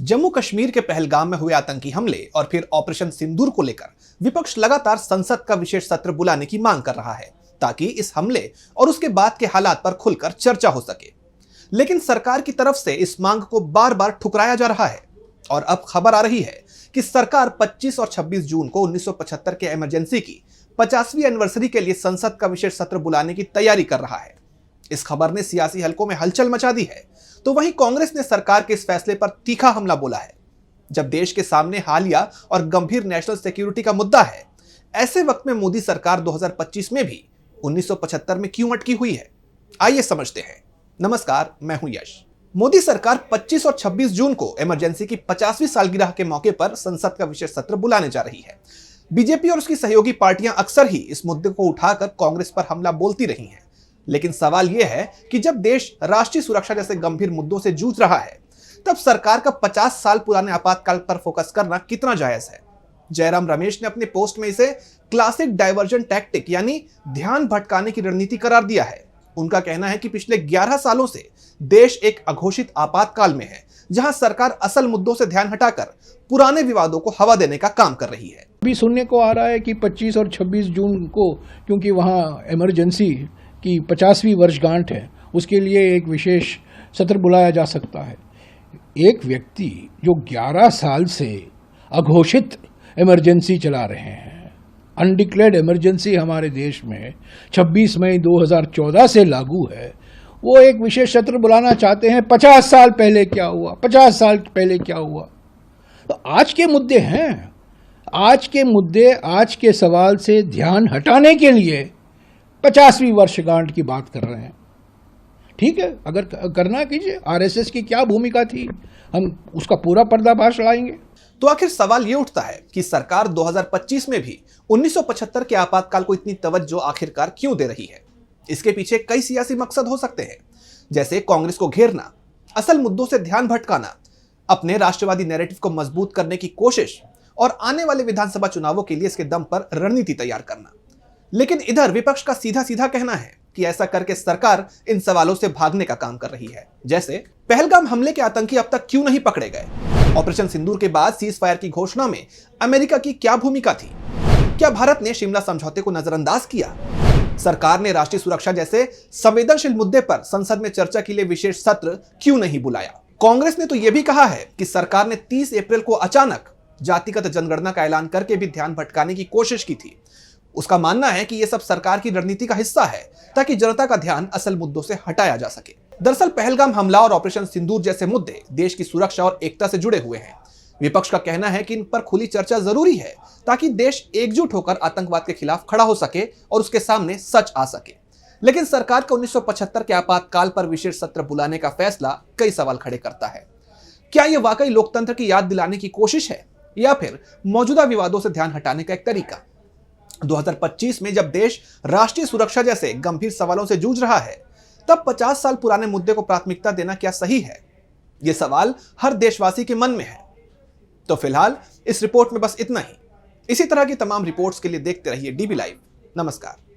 जम्मू कश्मीर के पहलगाम में हुए आतंकी हमले और फिर ऑपरेशन सिंदूर को लेकर विपक्ष लगातार संसद का विशेष सत्र बुलाने की मांग कर रहा है ताकि इस हमले और उसके बाद के हालात पर खुलकर चर्चा हो सके। लेकिन सरकार की तरफ से इस मांग को बार बार ठुकराया जा रहा है और अब खबर आ रही है कि सरकार 25 और 26 जून को 1975 के इमरजेंसी की 50वीं एनिवर्सरी के लिए संसद का विशेष सत्र बुलाने की तैयारी कर रहा है। इस खबर ने सियासी हलकों में हलचल मचा दी है, तो वहीं कांग्रेस ने सरकार के इस फैसले पर तीखा हमला बोला है। जब देश के सामने हालिया और गंभीर नेशनल सिक्योरिटी का मुद्दा है, ऐसे वक्त में मोदी सरकार 2025 में भी 1975 में क्यों अटकी हुई है, आइए समझते हैं। नमस्कार, मैं हूं यश। मोदी सरकार 25 और 26 जून को इमरजेंसी की 50वीं सालगिरह के मौके पर संसद का विशेष सत्र बुलाने जा रही है। बीजेपी और उसकी सहयोगी पार्टियां अक्सर ही इस मुद्दे को उठाकर कांग्रेस पर हमला बोलती रही हैं। लेकिन सवाल यह है कि जब देश राष्ट्रीय सुरक्षा जैसे गंभीर मुद्दों से जूझ रहा है, तब सरकार का 50 साल पुराने आपातकाल पर फोकस करना कितना जायज है। जयराम रमेश ने अपने पोस्ट में इसे क्लासिक डाइवर्जन टैक्टिक यानी ध्यान भटकाने की रणनीति करार दिया है। उनका कहना है कि पिछले 11 सालों से देश एक अघोषित आपातकाल में है, जहां सरकार असल मुद्दों से ध्यान हटाकर पुराने विवादों को हवा देने का काम कर रही है। अभी सुनने को आ रहा है कि 25 और 26 जून को, क्योंकि वहाँ इमरजेंसी की 50वीं वर्षगांठ है, उसके लिए एक विशेष सत्र बुलाया जा सकता है। एक व्यक्ति जो 11 साल से अघोषित इमरजेंसी चला रहे हैं, अनडिक्लेयर्ड इमरजेंसी हमारे देश में 26 मई 2014 से लागू है, वो एक विशेष सत्र बुलाना चाहते हैं। 50 साल पहले क्या हुआ, 50 साल पहले क्या हुआ। तो आज के मुद्दे हैं, आज के मुद्दे, आज के सवाल से ध्यान हटाने के लिए 50वीं वर्षगांठ की बात कर रहे हैं। ठीक है, अगर करना कीजिए। आरएसएस की क्या भूमिका थी, हम उसका पूरा पर्दाफाश लाएंगे। तो आखिर सवाल यह उठता है कि सरकार 2025 में भी 1975 के आपातकाल को इतनी तवज्जो आखिरकार क्यों दे रही है। इसके पीछे कई सियासी मकसद हो सकते हैं, जैसे कांग्रेस को घेरना, असल मुद्दों से ध्यान भटकाना, अपने राष्ट्रवादी नैरेटिव को मजबूत करने की कोशिश और आने वाले विधानसभा चुनावों के लिए इसके दम पर रणनीति तैयार करना। लेकिन इधर विपक्ष का सीधा सीधा कहना है कि ऐसा करके सरकार इन सवालों से भागने का काम कर रही है। जैसे पहलगाम हमले के आतंकी अब तक क्यों नहीं पकड़े गए? ऑपरेशन सिंदूर के बाद सीज फायर की घोषणा में अमेरिका की क्या भूमिका थी? क्या भारत ने शिमला समझौते को नजरअंदाज किया? सरकार ने राष्ट्रीय सुरक्षा जैसे संवेदनशील मुद्दे पर संसद में चर्चा के लिए विशेष सत्र क्यों नहीं बुलाया? कांग्रेस ने तो यह भी कहा है कि सरकार ने 30 अप्रैल को अचानक जातिगत जनगणना का ऐलान करके भी ध्यान भटकाने की कोशिश की थी। उसका मानना है कि यह सब सरकार की रणनीति का हिस्सा है ताकि जनता का ध्यान असल मुद्दों से हटाया जा सके। दरअसल पहलगाम हमला और ऑपरेशन सिंदूर जैसे मुद्दे देश की सुरक्षा और एकता से जुड़े हुए हैं। विपक्ष का कहना है कि इन पर खुली चर्चा जरूरी है ताकि देश एकजुट होकर आतंकवाद के खिलाफ खड़ा हो सके और उसके सामने सच आ सके। लेकिन सरकार का 1975 के आपातकाल पर विशेष सत्र बुलाने का फैसला कई सवाल खड़े करता है। क्या यह वाकई लोकतंत्र की याद दिलाने की कोशिश है या फिर मौजूदा विवादों से ध्यान हटाने का एक तरीका? 2025 में जब देश राष्ट्रीय सुरक्षा जैसे गंभीर सवालों से जूझ रहा है, तब 50 साल पुराने मुद्दे को प्राथमिकता देना क्या सही है? यह सवाल हर देशवासी के मन में है। तो फिलहाल इस रिपोर्ट में बस इतना ही। इसी तरह की तमाम रिपोर्ट्स के लिए देखते रहिए डीबी लाइव। नमस्कार।